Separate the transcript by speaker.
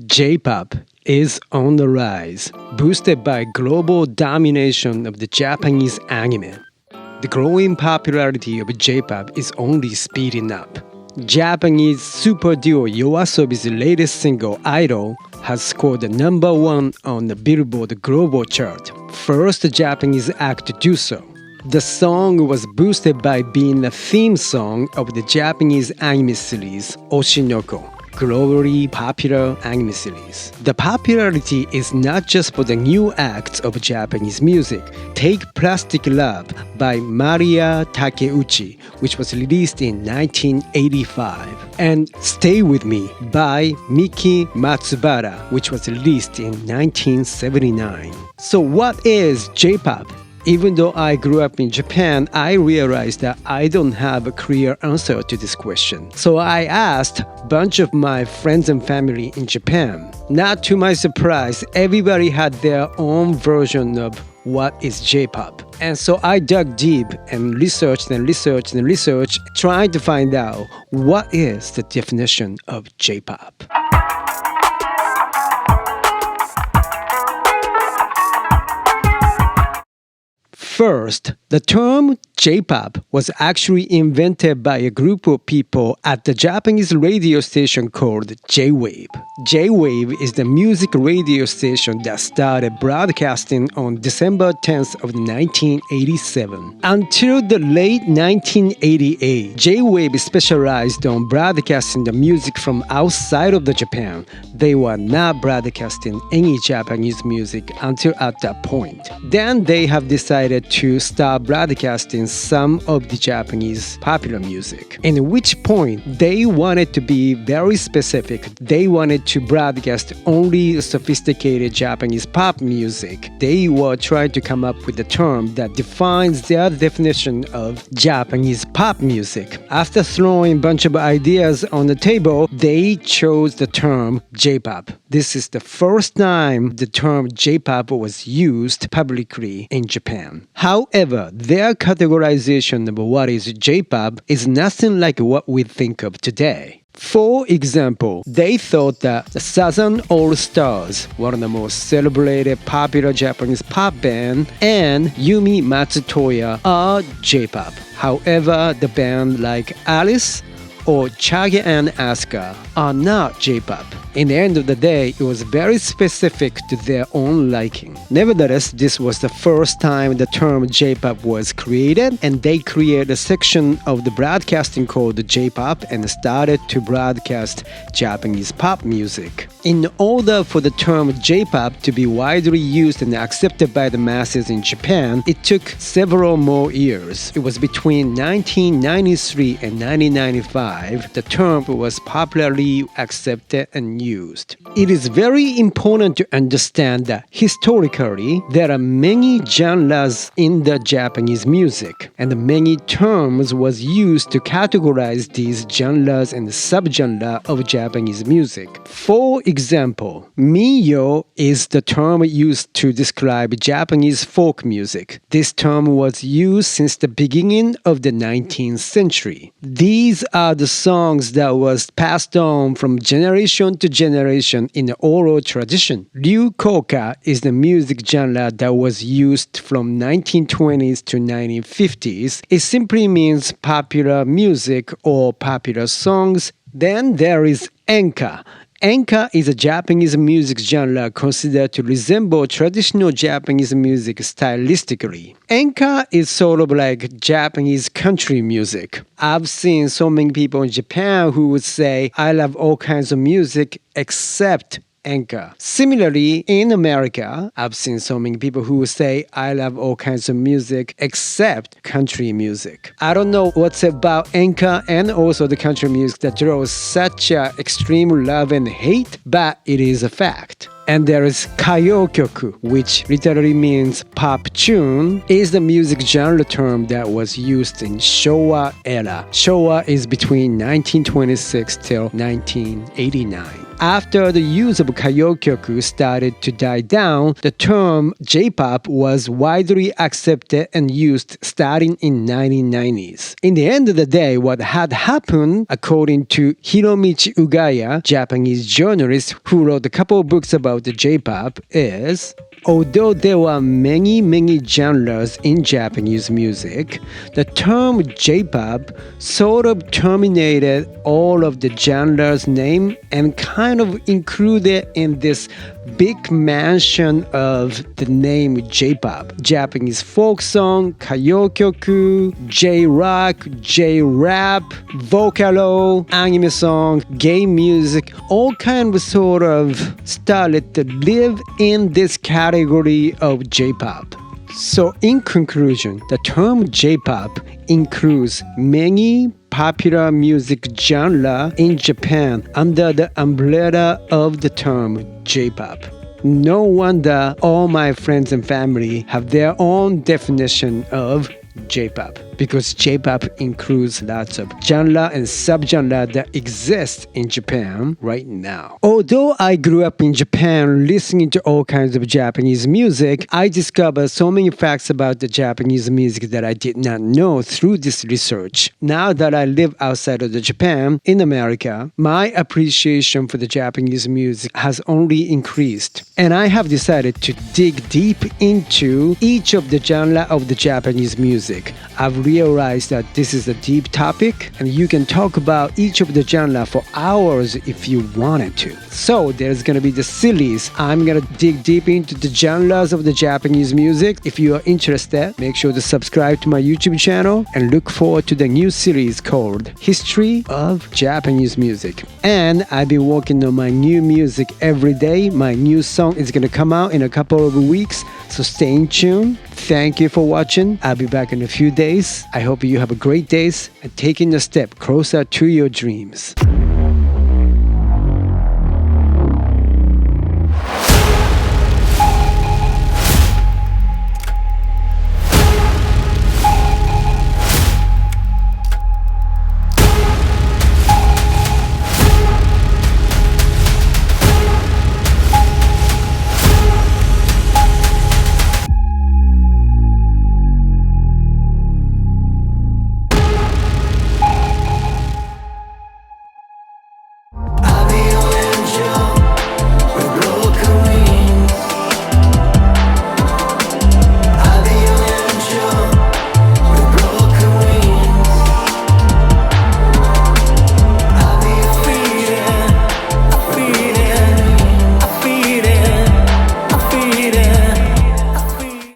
Speaker 1: J-pop is on the rise, boosted by global domination of the Japanese anime. The growing popularity of J-pop is only speeding up. Japanese super duo YOASOBI's latest single, Idol, has scored the #1 on the Billboard Global chart, first Japanese act to do so. The song was boosted by being the theme song of the Japanese anime series Oshinoko, globally popular anime series. The popularity is not just for the new acts of Japanese music. Take Plastic Love by Maria Takeuchi, which was released in 1985, and Stay With Me by Miki Matsubara, which was released in 1979. So what is J-pop? Even though I grew up in Japan, I realized that I don't have a clear answer to this question. So I asked a bunch of my friends and family in Japan. Not to my surprise, everybody had their own version of what is J-pop. And so I dug deep and researched, trying to find out what is the definition of J-pop. First, the term J-pop was actually invented by a group of people at the Japanese radio station called J-Wave. J-Wave is the music radio station that started broadcasting on December 10th of 1987. Until the late 1988, J-Wave specialized on broadcasting the music from outside of Japan. They were not broadcasting any Japanese music until at that point. Then they have decided to start broadcasting some of the Japanese popular music. At which point they wanted to be very specific. They wanted to broadcast only sophisticated Japanese pop music. They were trying to come up with a term that defines their definition of Japanese pop music. After throwing a bunch of ideas on the table, they chose the term J-pop. This is the first time the term J-pop was used publicly in Japan. However, their categorization of what is J-pop is nothing like what we think of today. For example, they thought that the Southern All-Stars, one of the most celebrated popular Japanese pop band, and Yumi Matsutoya are J-pop. However, the band like Alice or Chage and Asuka are not J-pop. In the end of the day, it was very specific to their own liking. Nevertheless, this was the first time the term J-pop was created, and they created a section of the broadcasting called J-pop and started to broadcast Japanese pop music. In order for the term J-pop to be widely used and accepted by the masses in Japan, it took several more years. It was between 1993 and 1995 the term was popularly accepted and used. It is very important to understand that historically there are many genres in the Japanese music, and many terms was used to categorize these genres and subgenre of Japanese music. For example, minyo is the term used to describe Japanese folk music. This term was used since the beginning of the 19th century. These are the songs that was passed on from generation to generation in the oral tradition. Ryukoka is the music genre that was used from 1920s to 1950s. It simply means popular music or popular songs. Then there is enka. Enka is a Japanese music genre considered to resemble traditional Japanese music stylistically. Enka is sort of like Japanese country music. I've seen so many people in Japan who would say, I love all kinds of music except enka. Similarly, in America, I've seen so many people who say, I love all kinds of music except country music. I don't know what's about enka and also the country music that draws such extreme love and hate, but it is a fact. And there is kaiyokyoku, which literally means pop tune, is the music genre term that was used in Showa era. Showa is between 1926 till 1989. After the use of karaoke started to die down, the term J-pop was widely accepted and used starting in 1990s. In the end of the day, what had happened, according to Hiromichi Ugaya, Japanese journalist who wrote a couple of books about the J-pop, is although there were many genres in Japanese music, the term J-pop sort of terminated all of the genres' name and kind of included in this big mansion of the name J-pop. Japanese folk song, karaoke, J-rock, J-rap, vocalo, anime song, game music, all kind of sort of started to live in this category of J-pop. So in conclusion, the term J-pop includes many popular music genre in Japan under the umbrella of the term J-pop. No wonder all my friends and family have their own definition of J-pop, because J-pop includes lots of genre and subgenre that exist in Japan right now. Although I grew up in Japan listening to all kinds of Japanese music, I discovered so many facts about the Japanese music that I did not know through this research. Now that I live outside of Japan, in America, my appreciation for the Japanese music has only increased. And I have decided to dig deep into each of the genre of the Japanese music. I've realized that this is a deep topic and you can talk about each of the genre for hours if you wanted to. So there's going to be the series. I'm going to dig deep into the genres of the Japanese music. If you are interested, make sure to subscribe to my YouTube channel and look forward to the new series called History of Japanese Music. And I'll be working on my new music every day. My new song is going to come out in a couple of weeks, so stay tuned. Thank you for watching. I'll be back in a few days. I hope you have a great day and taking a step closer to your dreams.